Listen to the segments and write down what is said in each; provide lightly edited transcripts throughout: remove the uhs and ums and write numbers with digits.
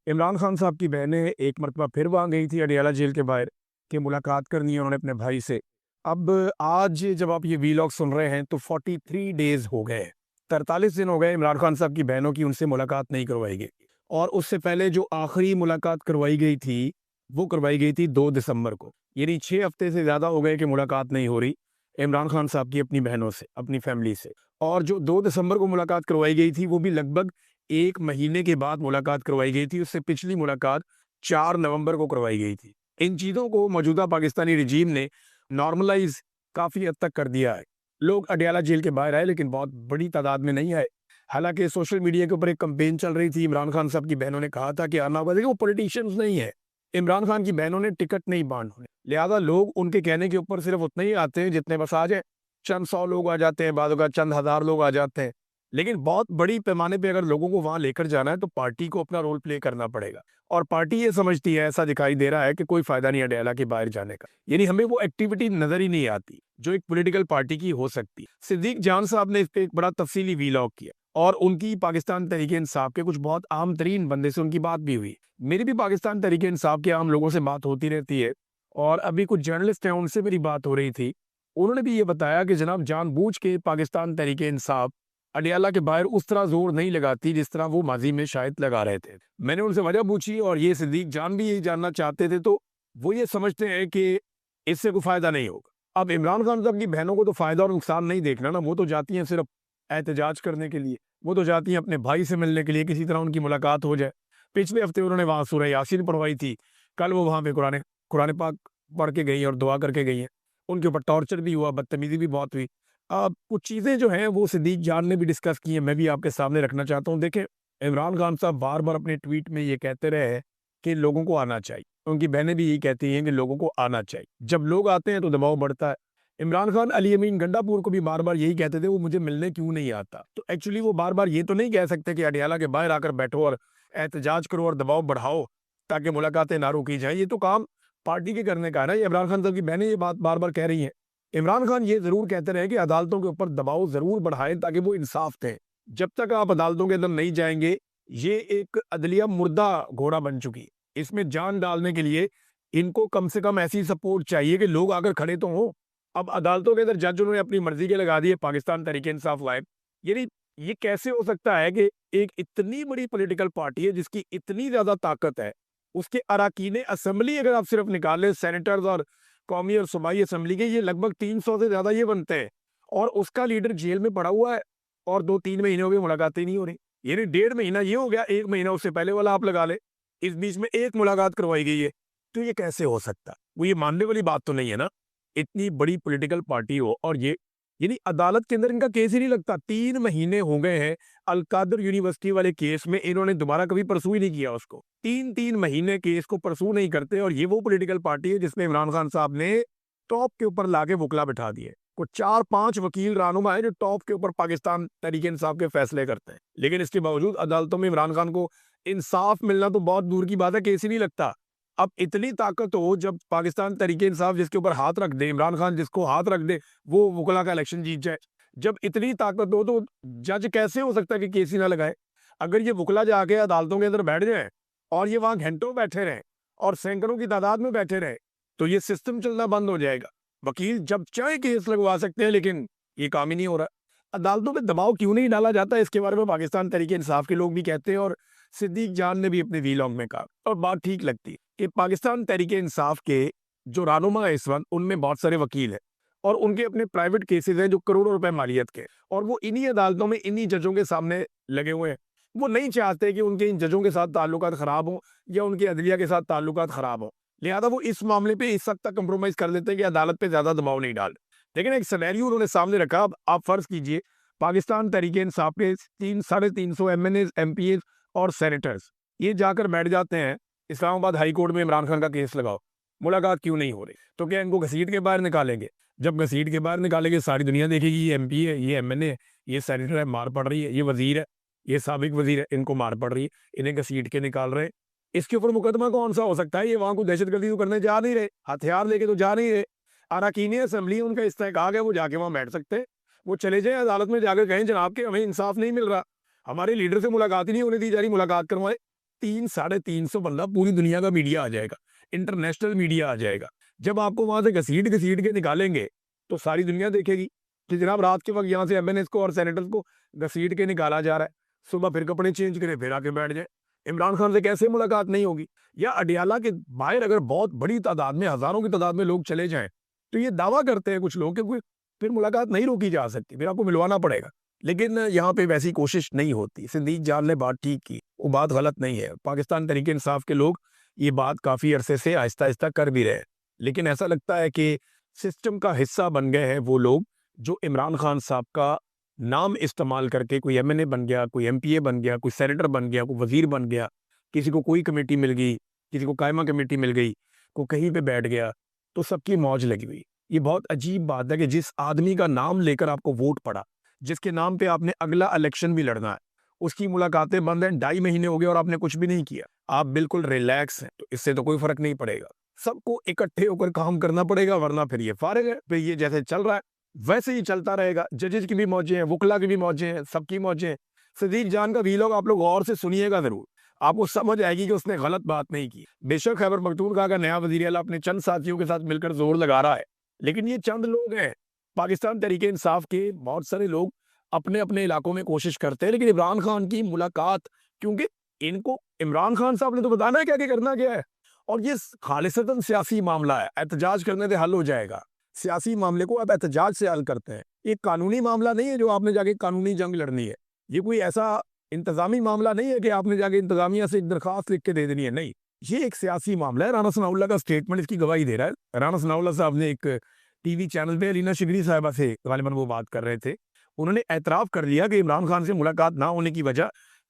عمران خان صاحب کی بہنیں ایک مرتبہ پھر وہاں گئی تھی اڈیالہ جیل کے باہر کہ ملاقات کرنی ہے انہوں نے اپنے بھائی سے۔ اب آج جب آپ یہ ویلاگ سن رہے ہیں تو 43 ڈیز ہو گئے، 43 دن ہو گئے عمران خان صاحب کی بہنوں کی ان سے ملاقات نہیں کروائی گئی، اور اس سے پہلے جو آخری ملاقات کروائی گئی تھی وہ کروائی گئی تھی 2 دسمبر کو، یعنی 6 ہفتے سے زیادہ ہو گئے کہ ملاقات نہیں ہو رہی عمران خان صاحب کی اپنی بہنوں سے، اپنی فیملی سے۔ اور جو 2 دسمبر کو ملاقات کروائی گئی تھی وہ بھی لگ بھگ 1 مہینے کے بعد ملاقات کروائی گئی تھی، اس سے پچھلی ملاقات 4 نومبر کو کروائی گئی تھی۔ ان چیزوں کو موجودہ پاکستانی رجیم نے نارملائز کافی حد تک کر دیا ہے۔ لوگ اڈیالہ جیل کے باہر آئے لیکن بہت بڑی تعداد میں نہیں آئے، حالانکہ سوشل میڈیا کے اوپر ایک کمپین چل رہی تھی، عمران خان صاحب کی بہنوں نے کہا تھا کہ آنا ہوگا، وہ پولیٹیشینز نہیں ہے، عمران خان کی بہنوں نے ٹکٹ نہیں بانٹے، لہذا لوگ ان کے کہنے کے اوپر صرف اتنے ہی آتے ہیں جتنے بس آ جائیں، چند 100 لوگ آ جاتے ہیں، بعض اوقات چند ہزار لوگ آ جاتے ہیں، لیکن بہت بڑی پیمانے پہ اگر لوگوں کو وہاں لے کر جانا ہے تو پارٹی کو اپنا رول پلے کرنا پڑے گا، اور پارٹی یہ سمجھتی ہے، ایسا دکھائی دے رہا ہے کہ کوئی فائدہ نہیں اڈیالہ کے باہر جانے کا، یعنی ہمیں وہ ایکٹیویٹی نظر ہی نہیں آتی جو ایک پولیٹیکل پارٹی کی ہو سکتی۔ صدیق جان صاحب نے اس پہ ایک بڑا تفصیلی ویلاگ کیا، اور ان کی پاکستان تحریک انصاف کے کچھ بہت عام ترین بندے سے ان کی بات بھی ہوئی۔ میری بھی پاکستان تحریک انصاف کے عام لوگوں سے بات ہوتی رہتی ہے، اور ابھی کچھ جرنلسٹ ہیں ان سے میری بات ہو رہی تھی، انہوں نے بھی یہ بتایا کہ جناب جان بوجھ کے پاکستان تحریک انصاف اڈیالہ کے باہر اس طرح زور نہیں لگاتی جس طرح وہ ماضی میں شاید لگا رہے تھے۔ میں نے ان سے وجہ پوچھی اور یہ صدیق جان بھی یہی جاننا چاہتے تھے، تو وہ یہ سمجھتے ہیں کہ اس سے کوئی فائدہ نہیں ہوگا۔ اب عمران خان صاحب کی بہنوں کو تو فائدہ اور نقصان نہیں دیکھنا نا، وہ تو جاتی ہیں صرف احتجاج کرنے کے لیے، وہ تو جاتی ہیں اپنے بھائی سے ملنے کے لیے، کسی طرح ان کی ملاقات ہو جائے۔ پچھلے ہفتے انہوں نے وہاں سورہ یاسین پڑھوائی تھی، کل وہ وہاں پہ قرآن پاک پڑھ کے گئی ہیں اور دعا کر کے گئی ہیں، ان کے اوپر ٹارچر بھی ہوا، بدتمیزی بھی بہت ہوئی۔ اب کچھ چیزیں جو ہیں وہ صدیق جان نے بھی ڈسکس کی ہیں، میں بھی آپ کے سامنے رکھنا چاہتا ہوں۔ دیکھیں، عمران خان صاحب بار بار اپنے ٹویٹ میں یہ کہتے رہے ہیں کہ لوگوں کو آنا چاہیے، ان کی بہنیں بھی یہی کہتی ہیں کہ لوگوں کو آنا چاہیے، جب لوگ آتے ہیں تو دباؤ بڑھتا ہے۔ عمران خان علی امین گنڈا پور کو بھی بار بار یہی کہتے تھے وہ مجھے ملنے کیوں نہیں آتا، تو ایکچولی وہ بار بار یہ تو نہیں کہہ سکتے کہ اڈیالہ کے باہر آ کر بیٹھو اور احتجاج کرو اور دباؤ بڑھاؤ تاکہ ملاقاتیں نہ روکی جائیں، یہ تو کام پارٹی کے کرنے کا ہے نا۔ یہ عمران خان صاحب کی بہنیں یہ بات بار بار کہہ رہی ہیں۔ عمران خان یہ ضرور کہتے رہے کہ عدالتوں کے اوپر دباؤ ضرور بڑھائیں تاکہ وہ انصاف دیں، جب تک آپ عدالتوں کے اندر نہیں جائیں گے یہ ایک عدلیہ مردہ گھوڑا بن چکی ہے، اس میں جان ڈالنے کے لیے ان کو کم سے کم ایسی سپورٹ چاہیے کہ لوگ آ کر کھڑے تو ہوں۔ اب عدالتوں کے اندر جج انہوں نے اپنی مرضی کے لگا دیے، پاکستان تحریک انصاف لائے، یعنی یہ کیسے ہو سکتا ہے کہ ایک اتنی بڑی پولیٹیکل پارٹی ہے جس کی اتنی زیادہ طاقت ہے، اس کے اراکین اسمبلی اگر آپ صرف نکال لیں سینیٹرز اور قومی اور صوبائی اسمبلی کے، یہ لگ بھگ 300 سے زیادہ یہ بنتے ہیں، اور اس کا لیڈر جیل میں پڑا ہوا ہے، اور 2-3 مہینے ہو گئے ملاقاتیں نہیں ہو رہی، یعنی 1.5 مہینہ یہ ہو گیا، 1 مہینہ اس سے پہلے والا آپ لگا لیں، اس بیچ میں ایک ملاقات کروائی گئی ہے، تو یہ کیسے ہو سکتا؟ وہ یہ ماننے والی بات تو نہیں ہے نا، اتنی بڑی پولیٹیکل پارٹی ہو اور یہ، یعنی عدالت کے اندر ان کا کیس ہی نہیں لگتا۔ 3 مہینے ہو گئے ہیں القادر یونیورسٹی والے کیس میں، انہوں نے دوبارہ کبھی پرسو ہی نہیں کیا اس کو، 3 مہینے کیس کو پرسو نہیں کرتے، اور یہ وہ پولیٹیکل پارٹی ہے جس میں عمران خان صاحب نے ٹاپ کے اوپر لا کے وکلا بٹھا دیے، کچھ 4-5 وکیل رہنما ہیں جو ٹاپ کے اوپر پاکستان تحریک انصاف کے فیصلے کرتے ہیں، لیکن اس کے باوجود عدالتوں میں عمران خان کو انصاف ملنا تو بہت دور کی بات ہے، کیس ہی نہیں لگتا۔ اب اتنی طاقت ہو جب پاکستان تحریک انصاف جس کے اوپر ہاتھ رکھ دے، عمران خان جس کو ہاتھ رکھ دے وہ وکلا کا الیکشن جیت جائے، جب اتنی طاقت ہو تو جج کیسے ہو سکتا ہے کہ کیس ہی نہ لگائے؟ اگر یہ وکلا جا کے عدالتوں کے اندر بیٹھ جائیں اور یہ وہاں گھنٹوں بیٹھے رہیں اور سینکڑوں کی تعداد میں بیٹھے رہیں تو یہ سسٹم چلنا بند ہو جائے گا۔ وکیل جب چاہے کیس لگوا سکتے ہیں لیکن یہ کام ہی نہیں ہو رہا۔ عدالتوں میں دباؤ کیوں نہیں ڈالا جاتا، اس کے بارے میں پاکستان تحریک انصاف کے لوگ بھی کہتے ہیں، اور صدیق جان نے بھی اپنے ویلاگ میں کہا، اور بات ٹھیک لگتی ہے کہ پاکستان تحریک انصاف کے جو رہنما ہیں اس وقت، ان میں بہت سارے وکیل ہیں اور ان کے اپنے پرائیویٹ کیسز ہیں جو کروڑوں روپے مالیت کے، اور وہ انہی عدالتوں میں انہی ججوں کے سامنے لگے ہوئے ہیں۔ وہ نہیں چاہتے کہ ان کے ان ججوں کے ساتھ تعلقات خراب ہوں یا ان کے عدلیہ کے ساتھ تعلقات خراب ہوں، لہذا وہ اس معاملے پہ اس حد تک کمپرومائز کر لیتے ہیں کہ عدالت پہ زیادہ دباؤ نہیں ڈال۔ لیکن ایک سینیریو انہوں نے سامنے رکھا، اب آپ فرض کیجئے پاکستان تحریک انصاف کے 300-350 MNAs, MPAs اور سینیٹرز یہ جا کر بیٹھ جاتے ہیں اسلام آباد ہائی کورٹ میں، عمران خان کا کیس لگاؤ، ملاقات کیوں نہیں ہو رہی، تو کیا ان کو گھسیٹ کے باہر نکالیں گے؟ جب گھسیٹ کے باہر نکالیں گے ساری دنیا دیکھے گی یہ ایم پی ہے، یہ ایم این اے ہے، یہ سینیٹر ہے، مار پڑ رہی ہے، یہ وزیر ہے، یہ سابق وزیر ہے، ان کو مار پڑ رہی ہے، انہیں گھسیٹ کے نکال رہے ہیں، اس کے اوپر مقدمہ کون سا ہو سکتا ہے؟ یہ وہاں کو دہشت گردی تو کرنے جا نہیں رہے، ہتھیار لے کے تو جا نہیں رہے، اراکین اسمبلی ان کا استحقاق ہے، وہ جا کے وہاں بیٹھ سکتے ہیں، وہ چلے جائیں عدالت میں جا کے کہیں جناب کہ ہمیں انصاف نہیں مل رہا، ہمارے لیڈر سے ملاقات ہی نہیں ہونے دی جا رہی، ملاقات کروائیں۔ 300-350 بندہ پوری دنیا کا میڈیا آ جائے گا, انٹرنیشنل میڈیا آ جائے گا. جب آپ کو وہاں سے گھسیٹ کے نکالیں گے تو ساری دنیا دیکھے گی کہ جناب رات کے وقت یہاں سے ایم این ایس کو اور سینیٹرز کو گھسیٹ کے نکالا جا رہا ہے, صبح پھر کپڑے چینج کریں پھر آ کے بیٹھ جائیں. عمران خان سے کیسے ملاقات نہیں ہوگی؟ یا اڈیالہ کے باہر اگر بہت بڑی تعداد میں, ہزاروں کی تعداد میں لوگ چلے جائیں تو یہ دعویٰ کرتے ہیں کچھ لوگ کہ پھر ملاقات نہیں روکی جا سکتی, پھر آپ کو ملوانا پڑے گا. لیکن یہاں پہ ویسی کوشش نہیں ہوتی. صدیق جان نے بات ٹھیک کی, وہ بات غلط نہیں ہے. پاکستان تحریک انصاف کے لوگ یہ بات کافی عرصے سے آہستہ آہستہ کر بھی رہے, لیکن ایسا لگتا ہے کہ سسٹم کا حصہ بن گئے ہیں وہ لوگ جو عمران خان صاحب کا نام استعمال کر کے کوئی ایم این اے بن گیا, کوئی ایم پی اے بن گیا, کوئی سینیٹر بن گیا, کوئی وزیر بن گیا, کسی کو کوئی کمیٹی مل گئی, کسی کو قائمہ کمیٹی مل گئی, کوئی کہیں پہ بیٹھ گیا, تو سب کی موج لگی ہوئی. یہ بہت عجیب بات ہے کہ جس آدمی کا نام لے کر آپ کو ووٹ پڑا, جس کے نام پہ آپ نے اگلا الیکشن بھی لڑنا ہے, اس کی ملاقاتیں بند ہیں, 2.5 مہینے ہو گئے اور آپ نے کچھ بھی نہیں کیا, آپ بالکل ریلیکس ہیں, تو اس سے تو کوئی فرق نہیں پڑے گا. سب کو اکٹھے ہو کر کام کرنا پڑے گا, ورنہ پھر یہ فارغ ہے, پھر یہ جیسے چل رہا ہے ویسے ہی چلتا رہے گا. ججز کی بھی موجیں ہیں, وکلا کی بھی موجیں ہیں, سب کی موجیں ہیں. صدیق جان کا ویلاگ آپ لوگ غور سے سنیے گا ضرور, آپ کو سمجھ آئے گی کہ اس نے غلط بات نہیں کی. بے شک خیبر پختونخوا کا نیا وزیر اعلیٰ اپنے چند ساتھیوں کے ساتھ مل کر زور لگا رہا ہے, لیکن یہ چند لوگ ہیں. پاکستان تحریک انصاف کے بہت سارے لوگ اپنے اپنے علاقوں میں کوشش کرتے ہیں, لیکن عمران خان کی ملاقات, کیونکہ ان کو عمران خان صاحب نے تو بتانا ہے کیا کہ کرنا کیا ہے, اور یہ خالصتاً سیاسی معاملہ ہے, احتجاج کرنے سے حل ہو جائے گا. سیاسی معاملے کو آپ احتجاج سے حل کرتے ہیں. یہ قانونی معاملہ نہیں ہے جو آپ نے جا کے قانونی جنگ لڑنی ہے. یہ کوئی ایسا انتظامی معاملہ نہیں ہے کہ آپ نے جا کے انتظامیہ سے ایک درخواست لکھ کے دے دینی ہے, نہیں, یہ ایک سیاسی معاملہ ہے. رانا ثناء اللہ کا سٹیٹمنٹ اس کی گواہی دے رہا ہے. رانا ثناء اللہ صاحب نے ایک ٹی وی چینل پہ الینا شگری صاحبہ سے غالباً وہ بات کر رہے تھے, انہوں نے اعتراف کر لیا کہ عمران خان سے ملاقات نہ ہونے کی وجہ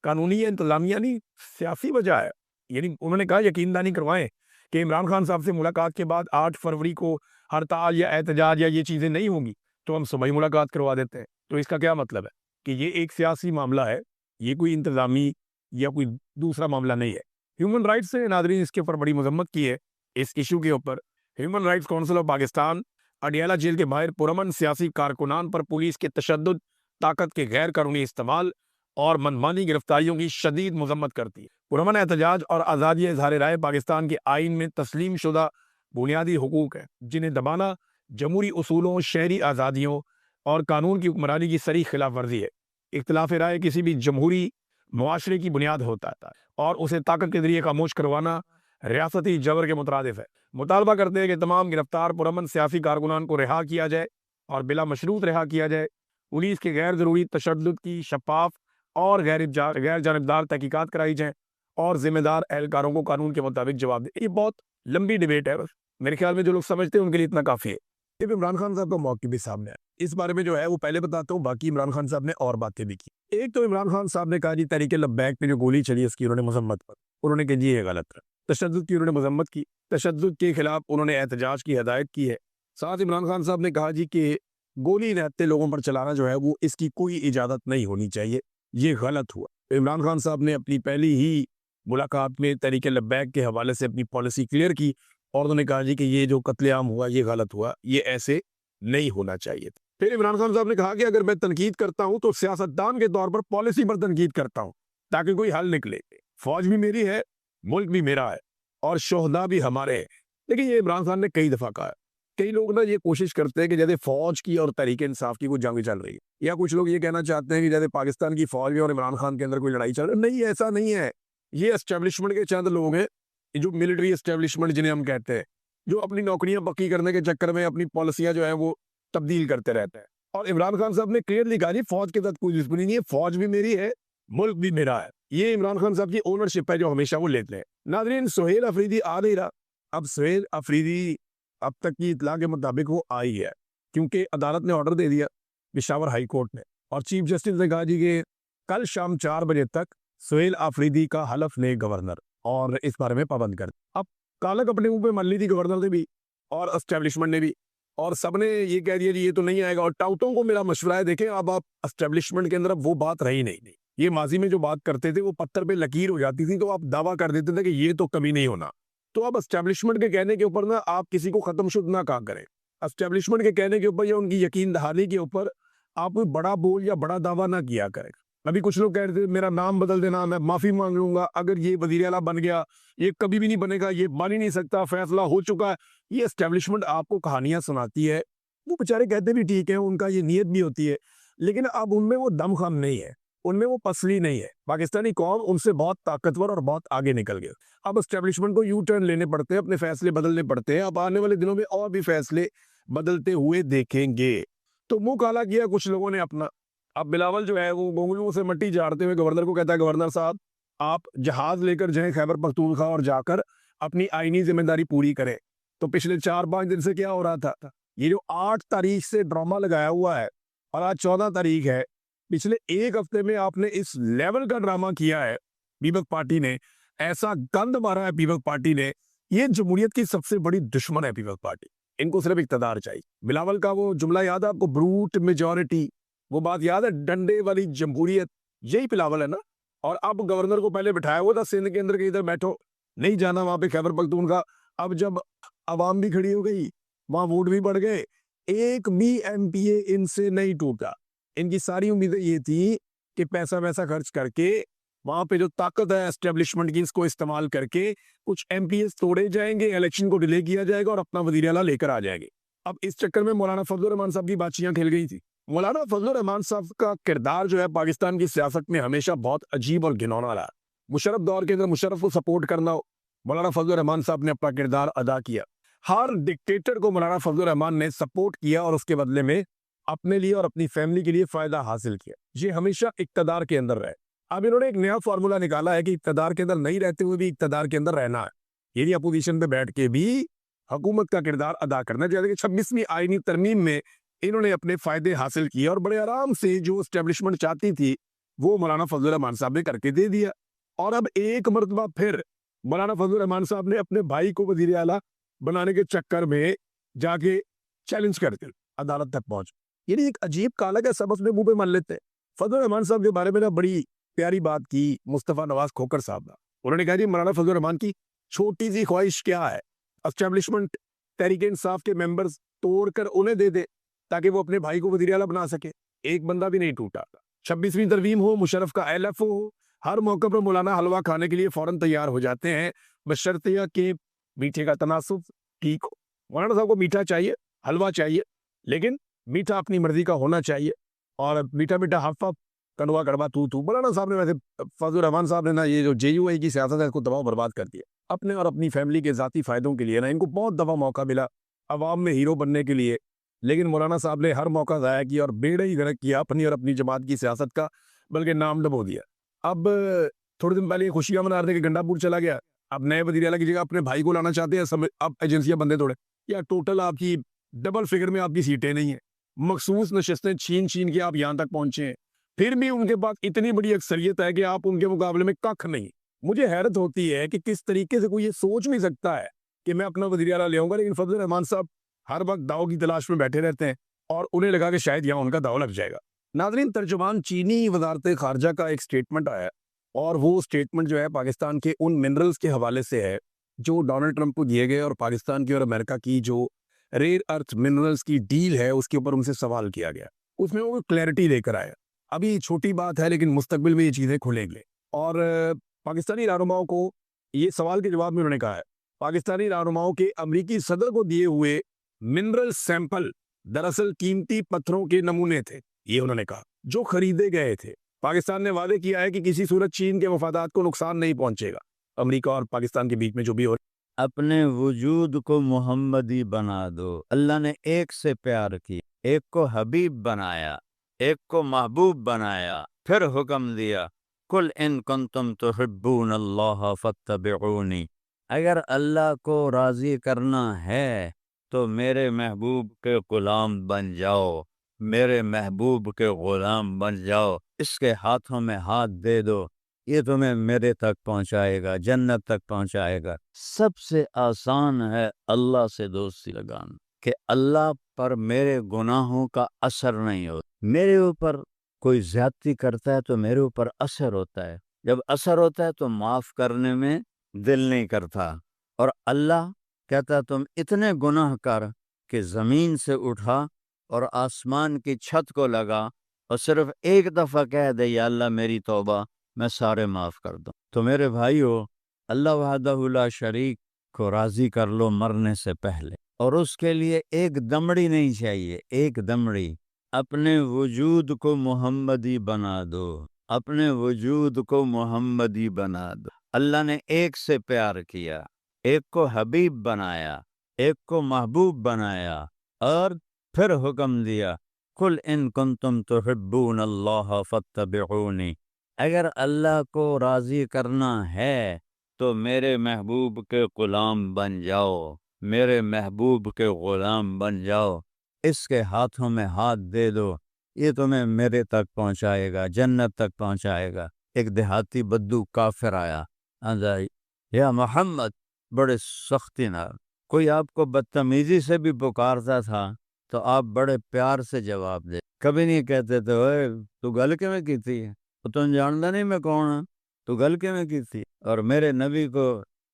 قانونی یا انتظامیہ نہیں, سیاسی وجہ ہے. یعنی انہوں نے کہا یقین دہانی کروائیں کہ عمران خان صاحب سے ملاقات کے بعد 8 فروری کو ہڑتال یا احتجاج یا یہ چیزیں نہیں ہوں گی تو ہم صبح ہی ملاقات کروا دیتے ہیں. تو اس کا کیا مطلب ہے کہ یہ ایک سیاسی معاملہ ہے, یہ کوئی انتظامی یا کوئی دوسرا معاملہ نہیں ہے. ہیومن رائٹس سے ناظرین اس کے اوپر بڑی مذمت کی ہے. اس ایشو کے اوپر human rights council of Pakistan Adiala jail کے باہر پرامن سیاسی کارکنان پر پولیس کے تشدد, طاقت کے غیر قانونی استعمال اور منمانی گرفتاریوں کی شدید مذمت کرتی ہے. پرامن احتجاج اور آزادی اظہار رائے پاکستان کے آئین میں تسلیم شدہ بنیادی حقوق ہیں, جنہیں دبانا جمہوری اصولوں, شہری آزادیوں اور قانون کی حکمرانی کی صریح خلاف ورزی ہے. اختلاف رائے کسی بھی جمہوری معاشرے کی بنیاد ہوتا ہے اور اسے طاقت کے ذریعے خاموش کروانا ریاستی جبر کے مترادف ہے. مطالبہ کرتے ہیں کہ تمام گرفتار پرامن سیاسی کارکنان کو رہا کیا جائے اور بلا مشروط رہا کیا جائے. پولیس کے غیر ضروری تشدد کی شفاف اور غیر جانبدار تحقیقات کرائی جائیں اور ذمہ دار اہلکاروں کو قانون کے مطابق جواب دیں. یہ بہت لمبی ڈیبیٹ ہے, بس میرے خیال میں جو لوگ سمجھتے ہیں ان کے لیے اتنا کافی ہے. اب عمران خان صاحب کا موقع بھی سامنے ہے, اس بارے میں جو ہے وہ پہلے بتاتا ہوں, باقی عمران خان صاحب نے اور باتیں بھی کی. ایک تو عمران خان صاحب نے کہا جی تحریک لبیک پہ جو گولی چلی اس کی انہوں نے مذمت پر, انہوں نے کہا جی یہ غلط ہے. تشدد کی انہوں نے مذمت کی, تشدد کے خلاف انہوں نے احتجاج کی ہدایت کی ہے. ساتھ عمران خان صاحب نے کہا جی کہ گولی نہتے لوگوں پر چلانا جو ہے وہ اس کی کوئی اجازت نہیں ہونی چاہیے, یہ غلط ہوا. عمران خان صاحب نے اپنی پہلی ہی ملاقات میں تحریک لبیک کے حوالے سے اپنی پالیسی کلیئر کی اور انہوں نے کہا جی کہ یہ جو قتل عام ہوا یہ غلط ہوا, یہ ایسے نہیں ہونا چاہیے. پھر عمران خان صاحب نے کہا کہ اگر میں تنقید کرتا ہوں تو سیاستدان کے طور پر پالیسی پر تنقید کرتا ہوں تاکہ کوئی حل نکلے. فوج بھی میری ہے, ملک بھی میرا ہے اور شہداء بھی ہمارے ہیں. لیکن یہ عمران خان نے کئی دفعہ کہا ہے. کئی لوگ نا یہ کوشش کرتے ہیں کہ جیسے فوج کی اور تحریک انصاف کی کوئی جنگ چل رہی ہے, یا کچھ لوگ یہ کہنا چاہتے ہیں کہ جیسے پاکستان کی فوج میں اور عمران خان کے اندر کوئی لڑائی چل رہی ہے. نہیں, ایسا نہیں ہے. یہ اسٹیبلشمنٹ کے چند لوگ ہیں, جو ملٹری اسٹیبلشمنٹ جنہیں ہم کہتے ہیں, جو اپنی نوکریاں پکی کرنے کے چکر میں اپنی پالیسیاں جو ہیں وہ تبدیل کرتے رہتے ہیں. اور عمران خان صاحب نے کلیئرلی کہا جی فوج کے ساتھ کوئی دشمنی نہیں ہے, فوج بھی میری ہے, ملک بھی میرا ہے. یہ عمران خان صاحب کی اونرشپ ہے جو ہمیشہ وہ لیتے ہیں. ناظرین سہیل افریدی آ نہیں رہا. اب سہیل افریدی اب تک کی اطلاع کے مطابق وہ آئی ہے, کیونکہ عدالت نے آرڈر دے دیا پشاور ہائی کورٹ نے, اور چیف جسٹس نے کہا جی کہ کل شام 4 بجے تک سہیل افریدی کا حلف لے گورنر, اور اس بارے میں پابند کر. اب کالک اپنے منہ پہ مل لی تھی گورنر نے بھی اور اسٹیبلشمنٹ نے بھی, اور سب نے یہ کہہ دیا جی یہ تو نہیں آئے گا. اور ٹاؤٹوں کو میرا مشورہ ہے, دیکھیں اب آپ اسٹیبلشمنٹ کے اندر اب وہ بات رہی نہیں. یہ ماضی میں جو بات کرتے تھے وہ پتھر پہ لکیر ہو جاتی تھی, تو آپ دعویٰ کر دیتے تھے کہ یہ تو کبھی نہیں ہونا. تو اب اسٹیبلشمنٹ کے کہنے کے اوپر نا آپ کسی کو ختم شد نہ کہا کریں. اسٹیبلشمنٹ کے کہنے کے اوپر یا ان کی یقین دہانی کے اوپر آپ کوئی بڑا بول یا بڑا دعویٰ نہ کیا کریں. ابھی کچھ لوگ کہہ رہے تھے میرا نام بدل دینا, میں معافی مانگ لوں گا اگر یہ وزیر اعلیٰ بن گیا, یہ کبھی بھی نہیں بنے گا, یہ بن ہی نہیں سکتا, فیصلہ ہو چکا ہے. یہ اسٹیبلشمنٹ آپ کو کہانیاں سناتی ہے. وہ بیچارے کہتے بھی ٹھیک ہے, ان کا یہ نیت بھی ہوتی ہے, لیکن اب ان میں وہ دم خم نہیں ہے, ان میں وہ پسلی نہیں ہے. پاکستانی قوم ان سے بہت طاقتور اور بہت آگے نکل گئے. اب اسٹیبلشمنٹ کو یو ٹرن لینے پڑتے ہیں, اپنے فیصلے بدلنے پڑتے ہیں. اب آنے والے دنوں میں اور بھی فیصلے بدلتے ہوئے دیکھیں گے. تو منہ کالا کیا کچھ لوگوں نے اپنا. اب بلاول جو ہے وہ گونگلوں سے مٹی جھاڑتے ہوئے گورنر کو کہتا ہے, گورنر صاحب آپ جہاز لے کر جائیں خیبر پختونخوا اور جا کر اپنی آئینی ذمہ داری پوری کریں. تو پچھلے 4-5 دن سے کیا ہو رہا تھا, یہ جو 8 تاریخ سے ڈرامہ لگایا ہوا ہے اور آج 14 تاریخ ہے, پچھلے ایک ہفتے میں آپ نے اس لیول کا ڈرامہ کیا ہے. پیپلز پارٹی نے ایسا گند مارا ہے, پیپلز پارٹی نے, یہ جمہوریت کی سب سے بڑی دشمن ہے پیپلز پارٹی. ان کو صرف اقتدار چاہیے. بلاول کا وہ جملہ یاد ہے آپ کو, بروٹ میجورٹی, وہ بات یاد ہے, ڈنڈے والی جمہوریت, یہی بلاول ہے نا. اور اب گورنر کو پہلے بٹھایا ہوا تھا سندھ کے اندر کہ ادھر بیٹھو, نہیں جانا وہاں پہ خیبر پختونخوا. اب جب عوام بھی کھڑی ہو گئی, وہاں ووٹ بھی بڑھ گئے, ایک بھی ایم پی اے ان سے نہیں ٹوٹا. ان کی ساری امیدیں یہ تھی کہ پیسہ خرچ کر کے وہاں پہ جو طاقت ہے اسٹیبلشمنٹ کی, اس کو استعمال کر کے کچھ ایم پی ایس توڑے جائیں گے, الیکشن کو ڈیلے کیا جائے گا اور اپنا وزیر اعلیٰ لے کر آ جائیں گے. اب اس چکر میں مولانا فضل الرحمان صاحب کی باتچیاں کھیل گئی تھی. مولانا فضل الرحمان صاحب کا کردار جو ہے پاکستان کی سیاست میں ہمیشہ بہت عجیب اور گھنونا رہا. مشرف دور کے اندر مشرف کو سپورٹ کرنا ہو, مولانا فضل الرحمان صاحب نے اپنا کردار ادا کیا. ہر ڈکٹیٹر کو مولانا فضل الرحمان نے سپورٹ کیا اور اس کے بدلے میں اپنے لیے اور اپنی فیملی کے لیے فائدہ حاصل کیا. یہ ہمیشہ اقتدار کے اندر رہے. اب انہوں نے ایک نیا فارمولا نکالا ہے کہ اقتدار کے اندر نہیں رہتے ہوئے بھی اقتدار کے اندر رہنا ہے, یعنی اپوزیشن پہ بیٹھ کے بھی حکومت کا کردار ادا کرنا. جیسے کہ 26ویں آئینی ترمیم میں انہوں نے اپنے فائدے حاصل کیے اور بڑے آرام سے جو اسٹیبلشمنٹ چاہتی تھی وہ مولانا فضل الرحمان صاحب نے کر کے دے دیا. اور اب ایک مرتبہ پھر مولانا فضل الرحمان صاحب نے اپنے بھائی کو وزیر اعلیٰ بنانے کے چکر میں جا کے چیلنج کر کے عدالت تک پہنچ. یعنی ایک عجیب کالا کا سب اپنے منہ پہ مان لیتے ہیں. فضل الرحمان صاحب کے بارے میں نا بڑی پیاری بات کی مصطفیٰ نواز کھوکر صاحب نے. انہوں نے کہا جی مولانا فضل الرحمان کی چھوٹی سی خواہش کیا ہے, اسٹیبلشمنٹ تحریک انصاف کے ممبرز توڑ کر انہیں دے دے تاکہ وہ اپنے بھائی کو وزیر اعلیٰ بنا سکے. ایک بندہ بھی نہیں ٹوٹا. 26ویں ترمیم ہو, مشرف کا ایل ایف ہو, ہر موقع پر مولانا حلوہ کھانے کے لیے فوراً تیار ہو جاتے ہیں, بشرطیہ کہ میٹھے کا تناسب ٹھیک ہو. مولانا صاحب کو میٹھا چاہیے, حلوہ چاہیے, لیکن میٹھا اپنی مرضی کا ہونا چاہیے, اور میٹھا میٹھا ہف ہف کنوا کڑوا تو. مولانا صاحب نے ویسے فضل الرحمان صاحب نے نا یہ جو جے یو آئی کی سیاست ہے اس کو تباہ برباد کر دیا اپنے اور اپنی فیملی کے ذاتی فائدوں کے لیے. نا ان کو بہت دفعہ موقع ملا عوام میں ہیرو بننے کے لیے, لیکن مولانا صاحب نے ہر موقع ضائع کیا اور بیڑا ہی غرق کیا اپنی اور اپنی جماعت کی سیاست کا, بلکہ نام ڈبو دیا. اب تھوڑے دن پہلے خوشیاں منا رہے تھے کہ گنڈا پور چلا گیا, اب نئے وزیر اعلیٰ کی جگہ اپنے بھائی کو لانا چاہتے ہیں. اب ایجنسیاں بندے توڑے, یا ٹوٹل آپ کی ڈبل فگر میں آپ کی سیٹیں نہیں ہیں, مخصوص نشستیں چھین کے آپ یہاں تک پہنچے ہیں, پھر بھی ان کے پاس اتنی بڑی اکثریت ہے کہ آپ ان کے مقابلے میں ککھ نہیں. مجھے حیرت ہوتی ہے کہ کس طریقے سے کوئی یہ سوچ نہیں سکتا ہے کہ میں اپنا وزیر اعلیٰ لے آؤں گا, لیکن فضل الرحمان صاحب ہر وقت داؤ کی تلاش میں بیٹھے رہتے ہیں اور انہیں لگا کہ شاید یہاں ان کا داؤ لگ جائے گا. ناظرین, ترجمان چینی وزارت خارجہ کا ایک سٹیٹمنٹ آیا, اور وہ سٹیٹمنٹ جو ہے پاکستان کے ان منرلز کے حوالے سے ہے جو ڈونلڈ ٹرمپ کو دیے گئے, اور پاکستان کی اور امریکہ کی جو ریئر ارتھ منرلز کی ڈیل ہے اس کے اوپر ان سے سوال کیا گیا. اس میں وہ کلیئرٹی لے کر آیا. ابھی چھوٹی بات ہے لیکن مستقبل میں یہ چیزیں کھلیں گے. اور پاکستانی رہنماؤں کو یہ سوال کے جواب میں انہوں نے کہا ہے, پاکستانی رہنماؤں کے امریکی صدر کو دیے ہوئے منرل سیمپل دراصل قیمتی پتھروں کے نمونے تھے, یہ انہوں نے کہا, جو خریدے گئے تھے. پاکستان نے وعدے کیا ہے کہ کسی صورت چین کے مفادات کو نقصان نہیں پہنچے گا. امریکہ اور پاکستان کے بیچ میں جو بھی ہو, اپنے وجود کو محمدی بنا دو. اللہ نے ایک سے پیار کی, ایک کو حبیب بنایا, ایک کو محبوب بنایا, پھر حکم دیا کل ان کنتم تحبون اللہ فاتبعونی. اگر اللہ کو راضی کرنا ہے تو میرے محبوب کے غلام بن جاؤ, میرے محبوب کے غلام بن جاؤ. اس کے ہاتھوں میں ہاتھ دے دو, یہ تمہیں میرے تک پہنچائے گا, جنت تک پہنچائے گا. سب سے آسان ہے اللہ سے دوستی لگانا, کہ اللہ پر میرے گناہوں کا اثر نہیں ہوتا. میرے اوپر کوئی زیادتی کرتا ہے تو میرے اوپر اثر ہوتا ہے, جب اثر ہوتا ہے تو معاف کرنے میں دل نہیں کرتا. اور اللہ کہتا تم اتنے گناہ کر کہ زمین سے اٹھا اور آسمان کی چھت کو لگا اور صرف ایک دفعہ کہہ دے یا اللہ میری توبہ، میں سارے معاف کر دوں۔ تو میرے بھائیو، اللہ وحدہ لا شریک کو راضی کر لو مرنے سے پہلے، اور اس کے لیے ایک دمڑی نہیں چاہیے، ایک دمڑی۔ اپنے وجود کو محمدی بنا دو، اپنے وجود کو محمدی بنا دو۔ اللہ نے ایک سے پیار کیا، ایک کو حبیب بنایا، ایک کو محبوب بنایا، اور پھر حکم دیا قل ان کنتم تحبون اللہ فاتبعونی، اگر اللہ کو راضی کرنا ہے تو میرے محبوب کے غلام بن جاؤ، میرے محبوب کے غلام بن جاؤ، اس کے ہاتھوں میں ہاتھ دے دو، یہ تمہیں میرے تک پہنچائے گا، جنت تک پہنچائے گا۔ ایک دیہاتی بدو کافر آیا، یا محمد، بڑے سختی نہ، کوئی آپ کو بدتمیزی سے بھی پکارتا تھا تو آپ بڑے پیار سے جواب دے، کبھی نہیں کہتے تھے اوے تو گل کے میں کی تھی، تو تم جانتا نہیں میں کون ہوں، تو گل کے میں کی تھی۔ اور میرے نبی کو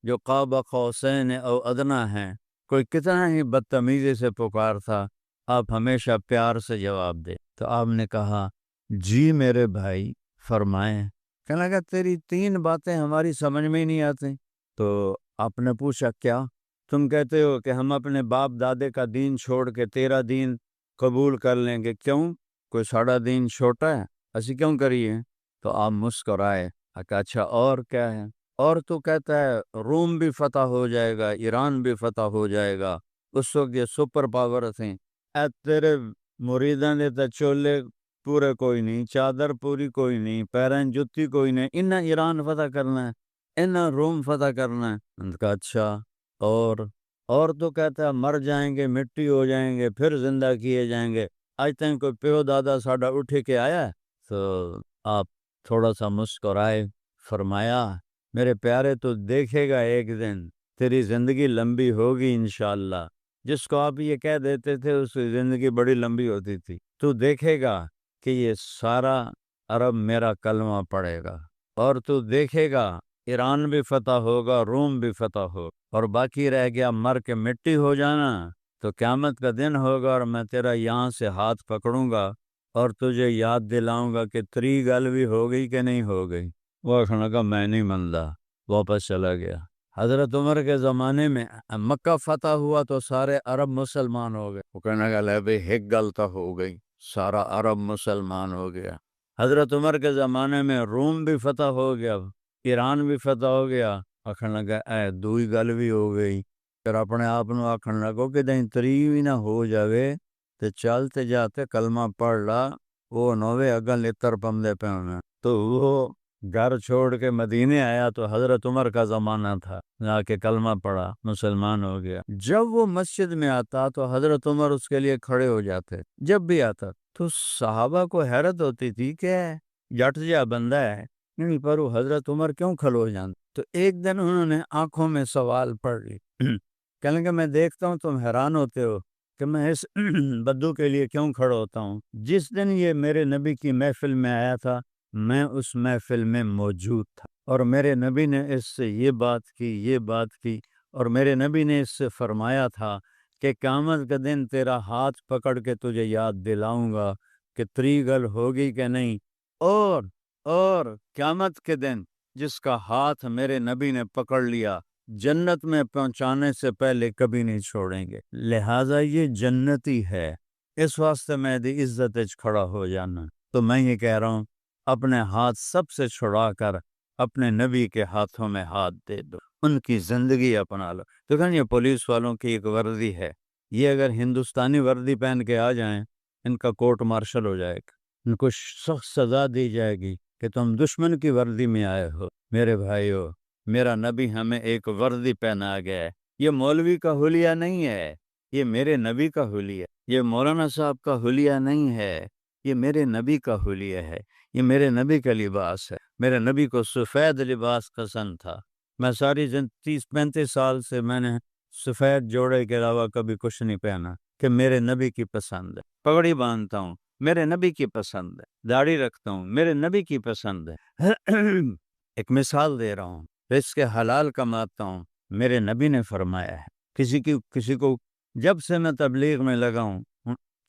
جو قاب قوسین او ادنا ہیں، کوئی کتنا ہی بدتمیزی سے پکار تھا، آپ ہمیشہ پیار سے جواب دے۔ تو آپ نے کہا جی میرے بھائی فرمائیں۔ کہنے لگا تیری 3 باتیں ہماری سمجھ میں ہی نہیں آتی۔ تو آپ نے پوچھا کیا؟ تم کہتے ہو کہ ہم اپنے باپ دادے کا دین چھوڑ کے تیرا دین قبول کر لیں گے، کیوں؟ کوئی ساڑا دین چھوٹا ہے، اسی کیوں کریے؟ تو آپ مسکرائے، کہا اچھا اور کیا ہے؟ اور تو کہتا ہے روم بھی فتح ہو جائے گا، ایران بھی فتح ہو جائے گا، اس وقت یہ سپر پاور تھیں، اے تیرے مریداں دے تے چولے پورے کوئی نہیں، چادر پوری کوئی نہیں، پیرین جتی کوئی نہیں، انہیں ایران فتح کرنا ہے، انہیں روم فتح کرنا ہے۔ انہوں نے کہا اچھا اور تو کہتا ہے مر جائیں گے، مٹی ہو جائیں گے، پھر زندہ کیے جائیں گے، آج تک کوئی پیو دادا ساڈا اٹھ کے آیا ہے؟ تو آپ تھوڑا سا مسکرائے، فرمایا میرے پیارے تو دیکھے گا ایک دن تیری زندگی لمبی ہوگی انشاءاللہ، جس کو آپ یہ کہہ دیتے تھے اس کی زندگی بڑی لمبی ہوتی تھی، تو دیکھے گا کہ یہ سارا عرب میرا کلمہ پڑھے گا، اور تو دیکھے گا ایران بھی فتح ہوگا، روم بھی فتح ہوگا، اور باقی رہ گیا مر کے مٹی ہو جانا۔ تو قیامت کا دن ہوگا اور میں تیرا یہاں سے ہاتھ پکڑوں گا اور تجھے یاد دلاؤں گا کہ تری گل بھی ہو گئی کہ نہیں ہو گئی۔ وہ کہنے لگا میں نہیں مانتا، واپس چلا گیا۔ حضرت عمر کے زمانے میں مکہ فتح ہوا تو سارے عرب مسلمان ہو گئے، وہ کہنے لگا لے بھئی ایک گل تو ہو گئی، سارا عرب مسلمان ہو گیا۔ حضرت عمر کے زمانے میں روم بھی فتح ہو گیا، ایران بھی فتح ہو گیا، آخر لگا اے دوئی گل بھی ہو گئی۔ پھر اپنے آپ نو آخر لگو کہ دیں تری بھی نہ ہو جاوے تے چلتے جاتے کلمہ پڑھ لا، وہ نوے اگل لتر پمدے پہ ہونا۔ تو وہ گھر چھوڑ کے مدینے آیا تو حضرت عمر کا زمانہ تھا، جا کے کلمہ پڑھا، مسلمان ہو گیا۔ جب وہ مسجد میں آتا تو حضرت عمر اس کے لیے کھڑے ہو جاتے، جب بھی آتا تو صحابہ کو حیرت ہوتی تھی کہ جٹ جا بندہ ہے، نہیں پر وہ حضرت عمر کیوں کھڑے ہو جانتے؟ تو ایک دن انہوں نے آنکھوں میں سوال پڑھ لی، کہنے کہ میں دیکھتا ہوں تم حیران ہوتے ہو کہ میں اس بدو کے لیے کیوں کھڑا ہوتا ہوں۔ جس دن یہ میرے نبی کی محفل میں آیا تھا میں اس محفل میں موجود تھا، اور میرے نبی نے اس سے یہ بات کی، اور میرے نبی نے اس سے فرمایا تھا کہ قیامت کا دن تیرا ہاتھ پکڑ کے تجھے یاد دلاؤں گا کہ تری گل ہوگی کہ نہیں، اور قیامت کے دن جس کا ہاتھ میرے نبی نے پکڑ لیا جنت میں پہنچانے سے پہلے کبھی نہیں چھوڑیں گے، لہٰذا یہ جنتی ہے، اس واسطے میں دی عزت اچ کھڑا ہو جانا۔ تو میں یہ کہہ رہا ہوں اپنے ہاتھ سب سے چھڑا کر اپنے نبی کے ہاتھوں میں ہاتھ دے دو، ان کی زندگی اپنا لو۔ تو یہ پولیس والوں کی ایک وردی ہے، یہ اگر ہندوستانی وردی پہن کے آ جائیں ان کا کورٹ مارشل ہو جائے گا، ان کو سخت سزا دی جائے گی کہ تم دشمن کی وردی میں آئے ہو۔ میرے بھائیو، میرا نبی ہمیں ایک وردی پہنا گیا ہے، یہ مولوی کا حلیہ نہیں ہے، یہ میرے نبی کا حلیہ، یہ مولانا صاحب کا حلیہ نہیں ہے، یہ میرے نبی کا حلیہ ہے، یہ میرے نبی کا لباس ہے۔ میرے نبی کو سفید لباس پسند تھا، میں ساری 30-35 سال سے میں نے سفید جوڑے کے علاوہ کبھی کچھ نہیں پہنا، کہ میرے نبی کی پسند ہے۔ پگڑی باندھتا ہوں، میرے نبی کی پسند ہے۔ داڑھی رکھتا ہوں، میرے نبی کی پسند ہے۔ ایک مثال دے رہا ہوں، رزق حلال کماتا ہوں، میرے نبی نے فرمایا ہے۔ کسی کو جب سے میں تبلیغ میں لگا ہوں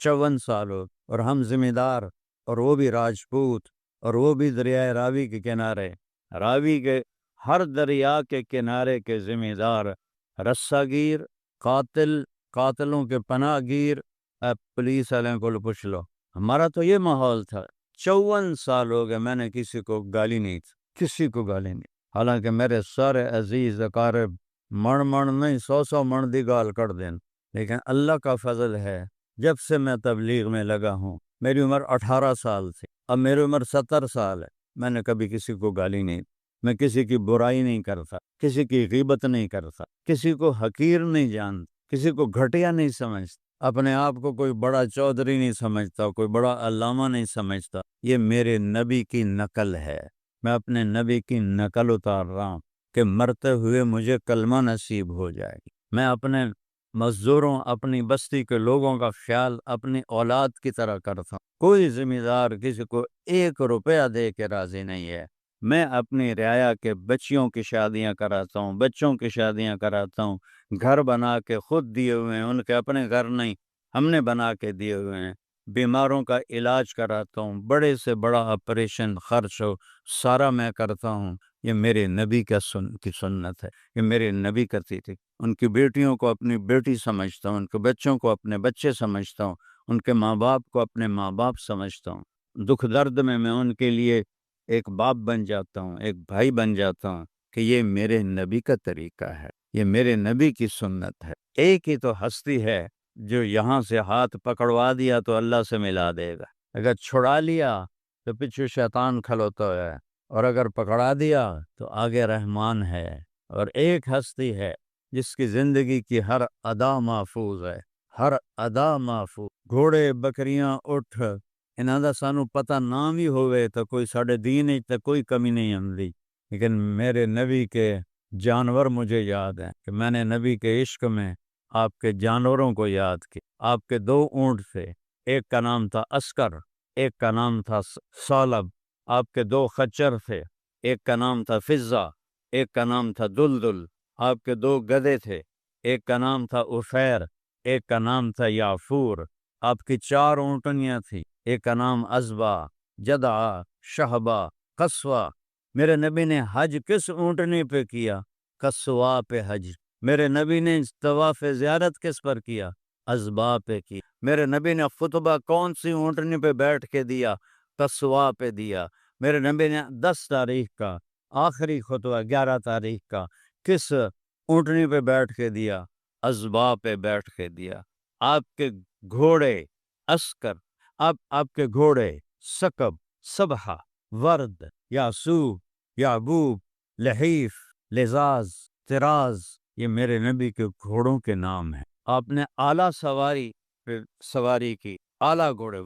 54 سال ہو، اور ہم ذمہ دار اور وہ بھی راجپوت، اور وہ بھی دریائے راوی کے کنارے، راوی کے ہر دریا کے کنارے کے ذمہ دار، رسہ گیر، قاتل، قاتلوں کے پناہ گیر، پولیس والوں کو پوچھ لو۔ ہمارا تو یہ ماحول تھا۔ 54 سال ہو گئے میں نے کسی کو گالی نہیں، کسی کو گالی نہیں، حالانکہ میرے سارے عزیز اقارب من نہیں 100 من دی گال کر دیں، لیکن اللہ کا فضل ہے جب سے میں تبلیغ میں لگا ہوں، میری عمر 18 سال تھی، اب میری عمر 70 سال ہے، میں نے کبھی کسی کو گالی نہیں، میں کسی کی برائی نہیں کرتا، کسی کی غیبت نہیں کرتا، کسی کو حقیر نہیں جانتا، کسی کو گھٹیا نہیں سمجھتا، اپنے آپ کو کوئی بڑا چودھری نہیں سمجھتا، کوئی بڑا علامہ نہیں سمجھتا۔ یہ میرے نبی کی نقل ہے، میں اپنے نبی کی نقل اتار رہا ہوں کہ مرتے ہوئے مجھے کلمہ نصیب ہو جائے گی۔ میں اپنے مزدوروں، اپنی بستی کے لوگوں کا خیال اپنی اولاد کی طرح کرتا ہوں۔ کوئی ذمہ دار کسی کو 1 روپیہ دے کے راضی نہیں ہے۔ میں اپنی رعایا کے بچیوں کی شادیاں کراتا ہوں، بچوں کی شادیاں کراتا ہوں، گھر بنا کے خود دیے ہوئے ہیں، ان کے اپنے گھر نہیں، ہم نے بنا کے دیے ہوئے ہیں، بیماروں کا علاج کراتا ہوں، بڑے سے بڑا آپریشن خرچ ہو سارا میں کرتا ہوں۔ یہ میرے نبی کی سنت ہے، یہ میرے نبی کرتی تھی۔ ان کی بیٹیوں کو اپنی بیٹی سمجھتا ہوں، ان کے بچوں کو اپنے بچے سمجھتا ہوں، ان کے ماں باپ کو اپنے ماں باپ سمجھتا ہوں۔ دکھ درد میں ان کے لیے ایک باپ بن جاتا ہوں، ایک بھائی بن جاتا ہوں، کہ یہ میرے نبی کا طریقہ ہے، یہ میرے نبی کی سنت ہے۔ ایک ہی تو ہستی ہے جو یہاں سے ہاتھ پکڑوا دیا تو اللہ سے ملا دے گا، اگر چھڑا لیا تو پیچھے شیطان کھلوتا ہے، اور اگر پکڑا دیا تو آگے رحمان ہے۔ اور ایک ہستی ہے جس کی زندگی کی ہر ادا محفوظ ہے، ہر ادا محفوظ۔ گھوڑے، بکریاں، اٹھ، انہاں دا سانو پتہ نہ بھی ہوئے تو کوئی ساڑھے دین ہی تو کوئی کمی نہیں آمدی، لیکن میرے نبی کے جانور مجھے یاد ہیں کہ میں نے نبی کے عشق میں آپ کے جانوروں کو یاد کیا۔ آپ کے 2 اونٹ تھے، ایک کا نام تھا عسکر، ایک کا نام تھا سالب۔ آپ کے 2 خچر تھے، ایک کا نام تھا فضہ، ایک کا نام تھا دلدل۔ آپ کے 2 گدھے تھے، ایک کا نام تھا عفیر، ایک کا نام تھا یافور۔ آپ کی 4 اونٹنیاں تھیں، ایک کا نام عزبہ، جدعہ، شہبہ، قصوہ۔ میرے نبی نے حج کس اونٹنی پہ کیا؟ قصوہ پہ حج۔ میرے نبی نے طواف زیارت کس پر کیا؟ عزبہ پہ کی۔ میرے نبی نے خطبہ کون سی اونٹنی پہ بیٹھ کے دیا؟ قصوہ پہ دیا۔ میرے نبی نے 10 تاریخ کا آخری خطبہ 11 تاریخ کا کس اونٹنی پہ بیٹھ کے دیا؟ عزبہ پہ بیٹھ کے دیا۔ آپ کے گھوڑے عسکر، آپ کے گھوڑے سکب، سبحہ، ورد، یاسو، یعبوب، لحیف، لزاز، تراز، یہ میرے نبی کے گھوڑوں کے نام ہیں۔ آپ نے اعلیٰ سواری پہ سواری کی، اعلیٰ گھوڑے،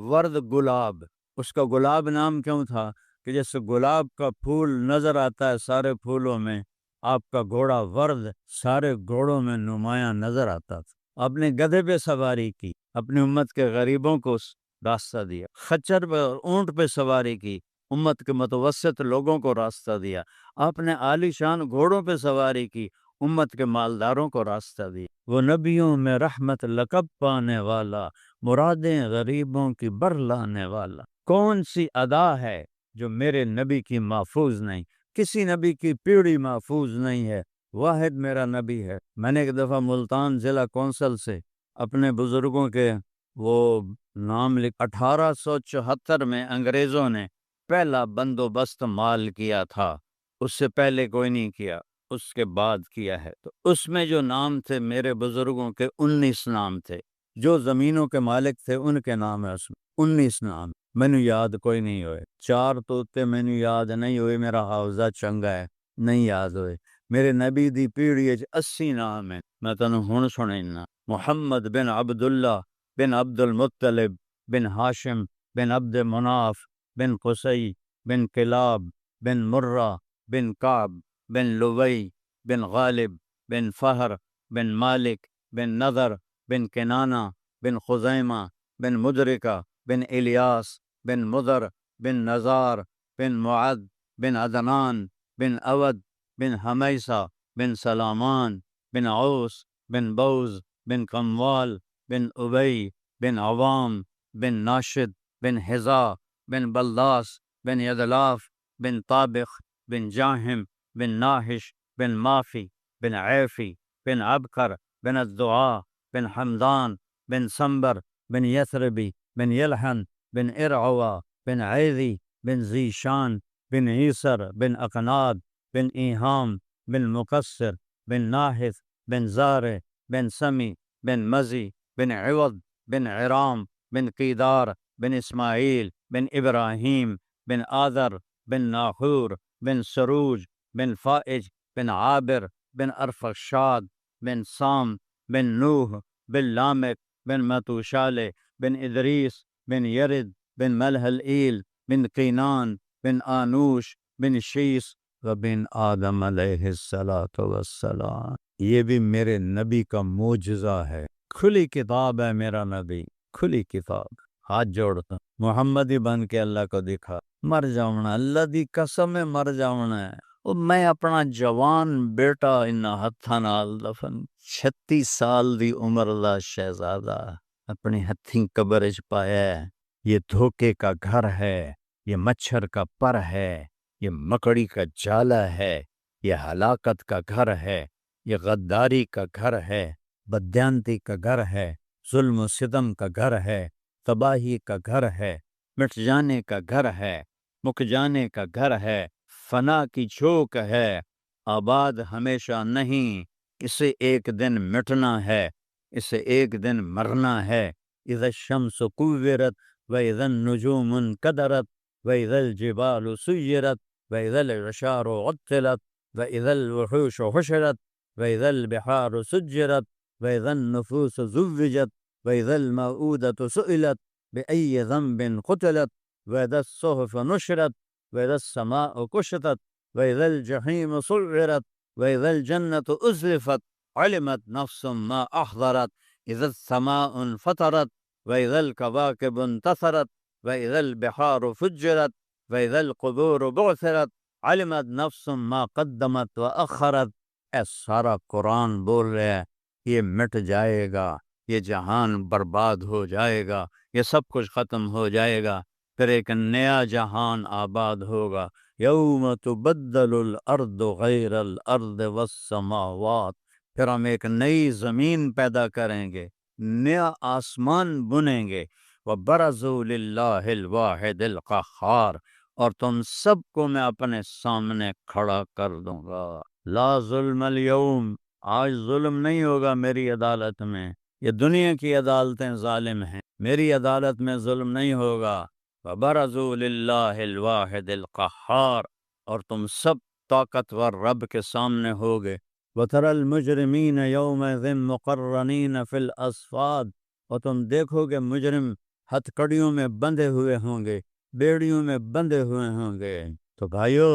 ورد گلاب۔ اس کا گلاب نام کیوں تھا؟ کہ جیسے گلاب کا پھول نظر آتا ہے سارے پھولوں میں، آپ کا گھوڑا ورد سارے گھوڑوں میں نمایاں نظر آتا تھا۔ آپ نے گدھے پہ سواری کی، اپنی امت کے غریبوں کو راستہ دیا۔ خچر پہ اور اونٹ پہ سواری کی، امت کے متوسط لوگوں کو راستہ دیا۔ آپ نے عالی شان گھوڑوں پہ سواری کی، امت کے مالداروں کو راستہ دیا۔ وہ نبیوں میں رحمت لقب پانے والا، مرادیں غریبوں کی برلانے والا۔ کون سی ادا ہے جو میرے نبی کی محفوظ نہیں؟ کسی نبی کی پیڑھی محفوظ نہیں ہے، واحد میرا نبی ہے۔ میں نے ایک دفعہ ملتان ضلع کونسل سے اپنے بزرگوں کے وہ نام 1874 میں انگریزوں نے پہلا بندوبست مال کیا تھا، اس سے پہلے کوئی نہیں کیا، اس کے بعد کیا ہے۔ تو اس میں جو نام تھے میرے بزرگوں کے 19 نام تھے، جو زمینوں کے مالک تھے ان کے نام ہے، اس میں 19 نام مینو یاد کوئی نہیں ہوئے۔ 4 توتے مینو یاد نہیں ہوئے، میرا حافظہ چنگا ہے، نہیں یاد ہوئے۔ میرے نبی دی پیڑھی 80 نام ہے، میں تنوں ہن سنینا۔ محمد بن عبداللہ بن عبد المطلب بن ہاشم بن عبد مناف بن قصی بن کلاب بن مرہ بن کعب بن لوی بن غالب بن فہر بن مالک بن نضر بن کنانہ بن خزیمہ بن مدرکہ بن الیاس بن مضر بن نزار بن معد بن عدنان بن اود بن حمیسہ بن سلامان بن عوس بن بوز بن قموال بن ابی بن عوام بن ناشد بن حذا بن بلداس بن يدلاف بن طابخ بن جاهم بن ناهش بن مافي بن عيفي بن عبكر بن الدعاء بن حمدان بن سنبر بن يثربي بن يلحن بن إرعوى بن عيذي بن زيشان بن عيسر بن أقناد بن إيهام بن مقصر بن ناهث بن زارع بن سمي بن مزي بن عوض بن عرام بن قيدار بن إسماعيل بن إبراهيم بن آذر بن ناحور بن سروج بن فائج بن عابر بن أرفخشاد بن سام بن نوح بن لامك بن متوشالة بن إدريس بن يرد بن ملهلئيل بن قينان بن آنوش بن شیس وبن آدم علیہ السلام۔ یہ بھی میرے نبی کا معجزہ ہے، کھلی کتاب ہے میرا نبی، کھلی کتاب۔ ہاتھ جوڑتا محمدی بن کے اللہ کو دکھا، مر جاؤنا، اللہ دی قسم ہے مر جاؤنا ہے۔ اور میں اپنا جوان بیٹا ان ہتھاں نال دفن 36 سال دی عمر دا شہزادہ اپنی ہتھیں قبر وچ پایا ہے۔ یہ دھوکے کا گھر ہے، یہ مچھر کا پر ہے، یہ مکڑی کا جالا ہے، یہ ہلاکت کا گھر ہے، یہ غداری کا گھر ہے، بدیانتی کا گھر ہے، ظلم و ستم کا گھر ہے، تباہی کا گھر ہے، مٹ جانے کا گھر ہے، مک جانے کا گھر ہے، فنا کی جھوک ہے، آباد ہمیشہ نہیں، اسے ایک دن مٹنا ہے، اسے ایک دن مرنا ہے۔ اذا الشمس كورت واذا النجوم انكدرت واذا الجبال سيرت واذا العشار عطلت واذا الوحوش حشرت واذا البحار سجرت واذا النفوس زوجت واذا الموءودة سئلت بأي ذنب قتلت واذا الصحف نشرت واذا السماء كشطت واذا الجحيم سعرت واذا الجنة أزلفت علمت نفس ما أحضرت اذا السماء انفطرت واذا الكواكب انتثرت واذا البحار فجرت واذا القبور بعثرت علمت نفس ما قدمت واخرت۔ اے سارا قرآن بول رہے ہے یہ مٹ جائے گا، یہ جہان برباد ہو جائے گا، یہ سب کچھ ختم ہو جائے گا، پھر ایک نیا جہان آباد ہوگا۔ یوم تبدل الارض غیر الارض والسماوات، پھر ہم ایک نئی زمین پیدا کریں گے، نیا آسمان بنیں گے۔ وَبَرَزُوا لِلَّهِ الْوَاحِدِ الْقَهَّارِ، اور تم سب کو میں اپنے سامنے کھڑا کر دوں گا۔ لا ظلم اليوم، آج ظلم نہیں ہوگا میری عدالت میں، یہ دنیا کی عدالتیں ظالم ہیں، میری عدالت میں ظلم نہیں ہوگا۔ وَبَرَزُوا لِلَّهِ الْوَاحِدِ الْقَهَّارِ، اور تم سب طاقتور رب کے سامنے ہوگے۔ وَتَرَى الْمُجْرِمِينَ يَوْمَئِذٍ مُقَرَّنِينَ فِي الْأَصْفَادِ، اور تم دیکھو گے مجرم ہتھ کڑیوں میں بندھے ہوئے ہوں گے، بیڑیوں میں بندھے ہوئے ہوں گے۔ تو بھائیو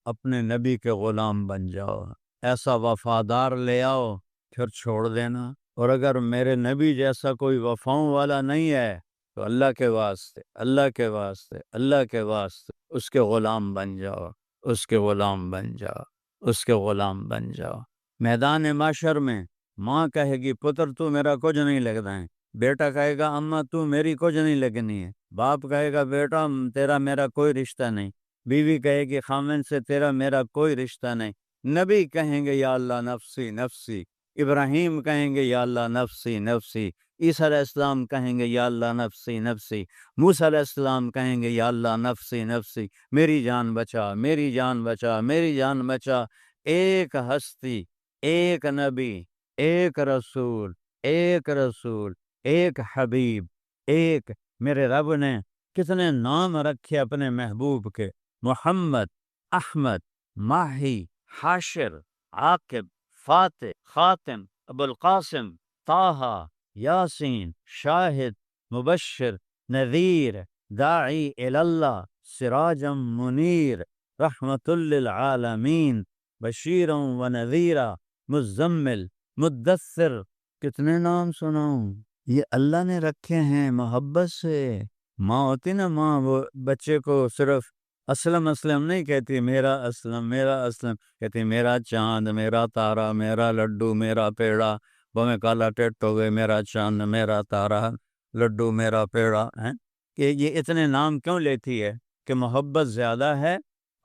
اپنے نبی کے غلام بن جاؤ، ایسا وفادار لے آؤ، پھر چھوڑ دینا۔ اور اگر میرے نبی جیسا کوئی وفاؤں والا نہیں ہے تو اللہ کے واسطے، اللہ کے واسطے، اللہ کے واسطے اس کے غلام بن جاؤ، اس کے غلام بن جاؤ، اس کے غلام بن جاؤ۔ میدان معاشر میں ماں کہے گی پتر تو میرا کچھ نہیں لگتا ہے، بیٹا کہے گا اماں تو میری کچھ نہیں لگنی ہے، باپ کہے گا بیٹا تیرا میرا کوئی رشتہ نہیں، بیوی کہے گی خامن سے تیرا میرا کوئی رشتہ نہیں، نبی کہیں گے یا اللہ نفسی نفسی، ابراہیم کہیں گے یا اللہ نفسی نفسی، عیسیٰ علیہ السلام کہیں گے یا اللہ نفسی نفسی، موسیٰ علیہ السلام کہیں گے یا اللہ نفسی نفسی، میری جان بچا، میری جان بچا، میری جان بچا۔ ایک ہستی، ایک نبی، ایک رسول، ایک رسول، ایک حبیب، ایک میرے رب نے کتنے نام رکھے اپنے محبوب کے، محمد، احمد، ماہی، حاشر، عاقب، فاتح، خاتم، ابو القاسم، طه، یاسین، شاہد، مبشر، نذیر، داعی اللہ، سراجا منیر، رحمت للعالمین، بشیرا و نذیرا، مزمل، مدثر، کتنے نام سناؤں؟ یہ اللہ نے رکھے ہیں محبت سے۔ ماں ہوتی نا، ماں وہ بچے کو صرف اسلم اسلم نہیں کہتی، میرا اسلم، میرا اسلم، کہتی میرا چاند، میرا تارا، میرا لڈو، میرا پیڑا، بمیں کالا ٹیٹ ہو گئے، میرا چاند، میرا تارا، لڈو، میرا پیڑا، ہیں کہ یہ اتنے نام کیوں لیتی ہے کہ محبت زیادہ ہے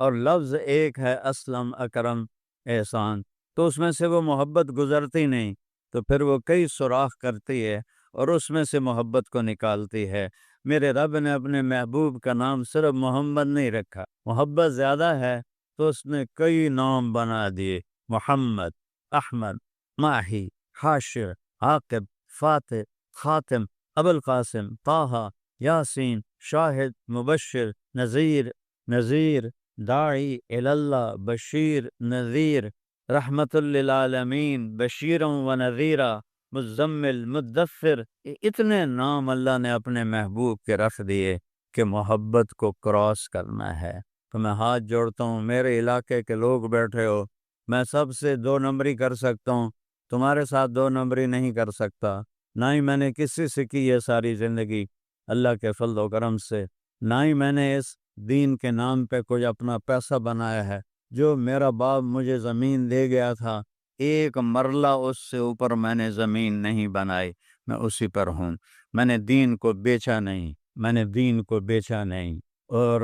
اور لفظ ایک ہے اسلم اکرم احسان، تو اس میں سے وہ محبت گزرتی نہیں، تو پھر وہ کئی سوراخ کرتی ہے اور اس میں سے محبت کو نکالتی ہے۔ میرے رب نے اپنے محبوب کا نام صرف محمد نہیں رکھا، محبت زیادہ ہے تو اس نے کئی نام بنا دیے، محمد، احمد، ماہی، حاشر، عاقب، فاتح، خاتم، ابو القاسم، طٰہٰ، یاسین، شاہد، مبشر، نذیر، داعی اللہ، بشیر، نذیر، رحمت للعالمین، بشیرا و نذیرا، مزمل، مدثر، اتنے نام اللہ نے اپنے محبوب کے رکھ دیے کہ محبت کو کراس کرنا ہے۔ تو میں ہاتھ جوڑتا ہوں، میرے علاقے کے لوگ بیٹھے ہو، میں سب سے 2 نمبری کر سکتا ہوں، تمہارے ساتھ 2 نمبری نہیں کر سکتا، نہ ہی میں نے کسی سے کی ہے ساری زندگی اللہ کے فضل و کرم سے، نہ ہی میں نے اس دین کے نام پہ کوئی اپنا پیسہ بنایا ہے۔ جو میرا باپ مجھے زمین دے گیا تھا، ایک مرلہ اس سے اوپر میں نے زمین نہیں بنائی، میں اسی پر ہوں۔ میں نے دین کو بیچا نہیں، اور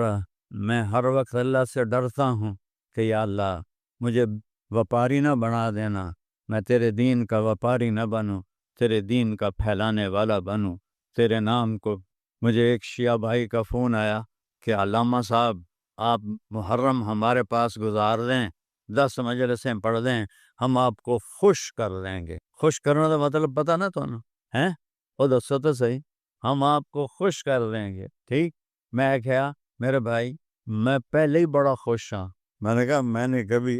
میں ہر وقت اللہ سے ڈرتا ہوں کہ یا اللہ مجھے وپاری نہ بنا دینا، میں تیرے دین کا وپاری نہ بنوں، تیرے دین کا پھیلانے والا بنوں، تیرے نام کو۔ مجھے ایک شیعہ بھائی کا فون آیا کہ علامہ صاحب آپ محرم ہمارے پاس گزار دیں، 10 مجلسیں پڑھ دیں، ہم آپ کو خوش کر دیں گے۔ خوش کرنے کا مطلب پتہ نا تو ہیں، وہ دسو تو صحیح، ہم آپ کو خوش کر دیں گے، ٹھیک۔ میں کہا میرے بھائی میں پہلے ہی بڑا خوش ہوں، میں نے کہا میں نے کبھی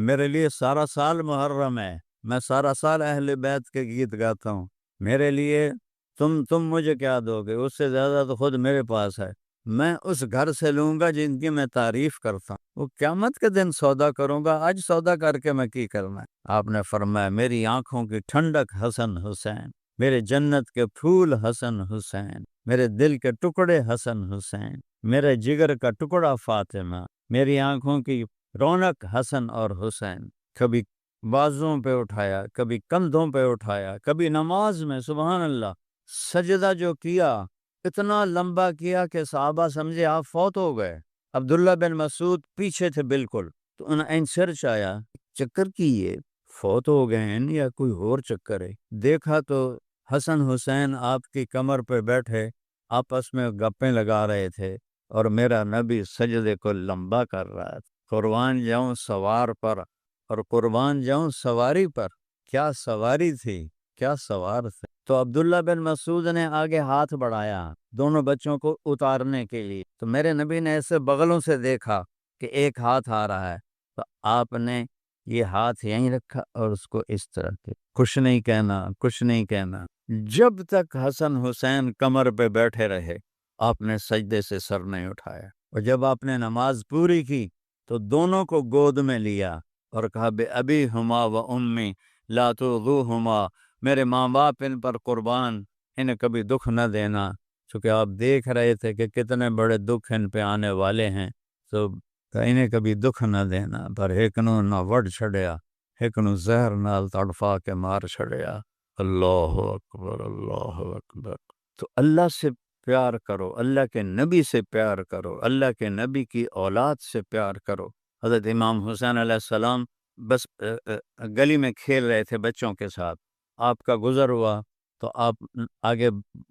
میرے لیے سارا سال محرم ہے، میں سارا سال اہل بیت کے گیت گاتا ہوں، میرے لیے تم مجھے کیا دو گے، اس سے زیادہ تو خود میرے پاس ہے، میں اس گھر سے لوں گا جن کی میں تعریف کرتا ہوں، وہ قیامت کے دن سودا کروں گا، آج سودا کر کے میں کی کرنا ہے۔ آپ نے فرمایا میری آنکھوں کی ٹھنڈک حسن حسین، میرے جنت کے پھول حسن حسین، میرے دل کے ٹکڑے حسن حسین، میرے جگر کا ٹکڑا فاطمہ، میری آنکھوں کی رونق حسن اور حسین۔ کبھی بازوں پہ اٹھایا، کبھی کندھوں پہ اٹھایا، کبھی نماز میں سبحان اللہ سجدہ جو کیا، اتنا لمبا کیا کہ صحابہ سمجھے آپ فوت ہو گئے۔ عبداللہ بن مسعود پیچھے تھے بالکل، تو انہیں سرچ آیا چکر کی یہ فوت ہو گئے ہیں یا کوئی اور چکر ہے، دیکھا تو حسن حسین آپ کی کمر پہ بیٹھے آپس میں گپیں لگا رہے تھے، اور میرا نبی سجدے کو لمبا کر رہا تھا۔ قربان جاؤں سوار پر اور قربان جاؤں سواری پر، کیا سواری تھی، کیا سوار تھے۔ تو عبداللہ بن مسعود نے آگے ہاتھ بڑھایا دونوں بچوں کو اتارنے کے لیے، تو میرے نبی نے ایسے بغلوں سے دیکھا کہ ایک ہاتھ آ رہا ہے، تو آپ نے یہ ہاتھ یہیں رکھا اور اس کو اس طرح کے کچھ نہیں کہنا، جب تک حسن حسین کمر پہ بیٹھے رہے آپ نے سجدے سے سر نہیں اٹھایا۔ اور جب آپ نے نماز پوری کی تو دونوں کو گود میں لیا اور کہا بے ابی ہما و امی لا تؤذوہما، میرے ماں باپ ان پر قربان، انہیں کبھی دکھ نہ دینا، چونکہ آپ دیکھ رہے تھے کہ کتنے بڑے دکھ ان پہ آنے والے ہیں، تو انہیں کبھی دکھ نہ دینا، پر ایکنو نہ وڈ چھڑیا، ایکنو زہر نال تڑفا کے مار چھڑیا۔ اللہ اکبر، اللہ اکبر۔ تو اللہ سے پیار کرو، اللہ کے نبی سے پیار کرو، اللہ کے نبی کی اولاد سے پیار کرو۔ حضرت امام حسین علیہ السلام بس گلی میں کھیل رہے تھے بچوں کے ساتھ، آپ کا گزر ہوا تو آپ آگے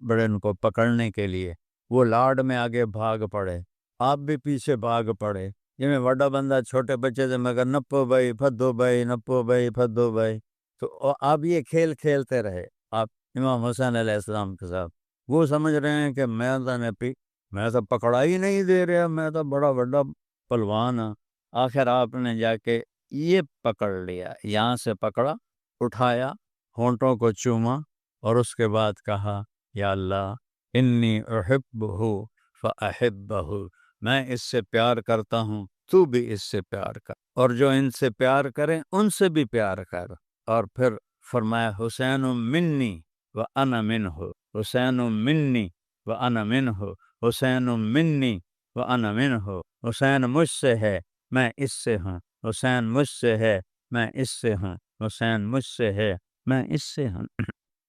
بڑے ان کو پکڑنے کے لیے، وہ لاڈ میں آگے بھاگ پڑے، آپ بھی پیچھے بھاگ پڑے، یہ میں بڑا بندہ چھوٹے بچے سے مگر نپو بھائی پھدو بھائی، نپو بھائی پھدو بھائی، تو آپ یہ کھیل کھیلتے رہے آپ امام حسین علیہ السلام کے ساتھ۔ وہ سمجھ رہے ہیں کہ میں تو پکڑا ہی نہیں دے رہا، میں تو بڑا بڑا پلوان ہوں۔ آخر آپ نے جا کے یہ پکڑ لیا، یہاں سے پکڑا، اٹھایا، ہونٹوں کو چوما، اور اس کے بعد کہا یا اللہ انی احبہ فاحبہ، میں اس سے پیار کرتا ہوں، تو بھی اس سے پیار کر، اور جو ان سے پیار کریں ان سے بھی پیار کر۔ اور پھر فرمایا حسین منی و انا منہ، حسین منی و انا منہ، حسین منی و انا منہ، حسین مجھ سے ہے میں اس سے ہوں، حسین مجھ سے ہے میں اس سے ہوں، حسین مجھ سے ہے میں اس سے ہوں۔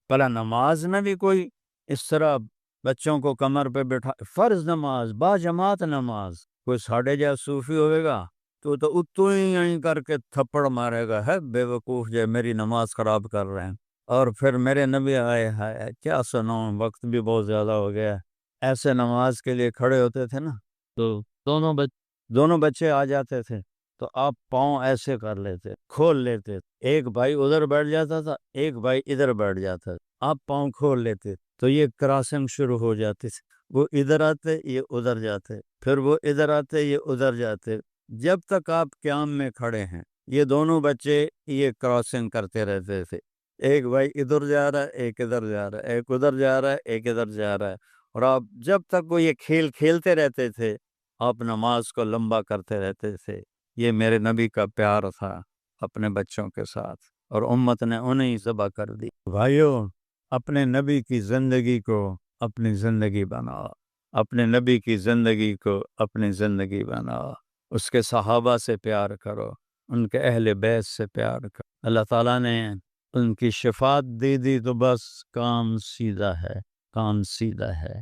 بھلا نماز میں بھی کوئی اس طرح بچوں کو کمر پہ بٹھا فرض نماز با جماعت نماز. کوئی ساڑھے جا صوفی ہوئے گا تو اتو ہی کر کے تھپڑ مارے گا، ہے بے وقوف جو میری نماز خراب کر رہے ہیں. اور پھر میرے نبی آئے ہے کیا سناؤں، وقت بھی بہت زیادہ ہو گیا. ایسے نماز کے لیے کھڑے ہوتے تھے نا تو دونوں بچے آ جاتے تھے تو آپ پاؤں ایسے کر لیتے، کھول لیتے. ایک بھائی ادھر بیٹھ جاتا تھا، ایک بھائی ادھر بیٹھ جاتا تھا. آپ پاؤں کھول لیتے تو یہ کراسنگ شروع ہو جاتی تھی. وہ ادھر آتے یہ ادھر جاتے، پھر وہ ادھر آتے یہ ادھر جاتے. جب تک آپ قیام میں کھڑے ہیں یہ دونوں بچے یہ کراسنگ کرتے رہتے تھے. ایک بھائی ادھر جا رہا ہے، ایک ادھر جا رہا ہے، ایک ادھر جا رہا ہے، ایک ادھر جا رہا ہے. اور آپ جب تک وہ یہ کھیل کھیلتے رہتے تھے آپ نماز کو لمبا کرتے رہتے تھے. یہ میرے نبی کا پیار تھا اپنے بچوں کے ساتھ، اور امت نے انہیں ذبح کر دی. بھائیوں، اپنے نبی کی زندگی کو اپنی زندگی بناؤ، اپنے نبی کی زندگی کو اپنی زندگی بناؤ. اس کے صحابہ سے پیار کرو، ان کے اہل بیت سے پیار کرو. اللہ تعالیٰ نے ان کی شفاعت دے دی تو بس کام سیدھا ہے، کام سیدھا ہے.